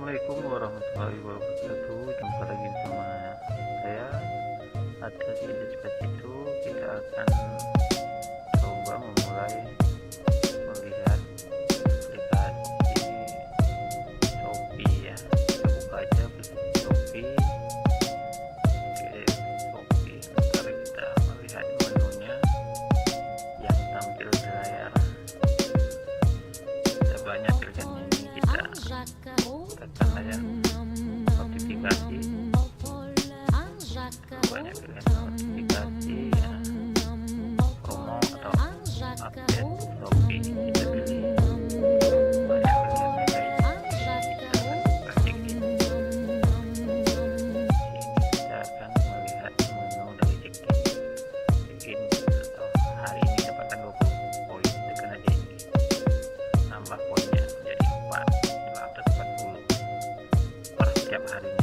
Assalamualaikum warahmatullahi wabarakatuh. Jumpa lagi sama saya atas ide seperti itu. Kita akan coba memulai melihat aplikasi Shopee ya. Kita buka aja aplikasi Shopee. Oke, Shopee. Ntar kita melihat menunya yang tampil di layar. Ada banyak pilihannya ini, kita tekan aja notifikasi. Banyak pilihan notifikasi ya, promo atau update Shopee, kita pilih banyak pilihannya guys. Kita akan buka sedikit. Sini kita akan melihat menu dari check-in atau hari ini dapatkan 20 poin. Tekan aja ini, nambah poinnya jadi 440 per setiap harinya.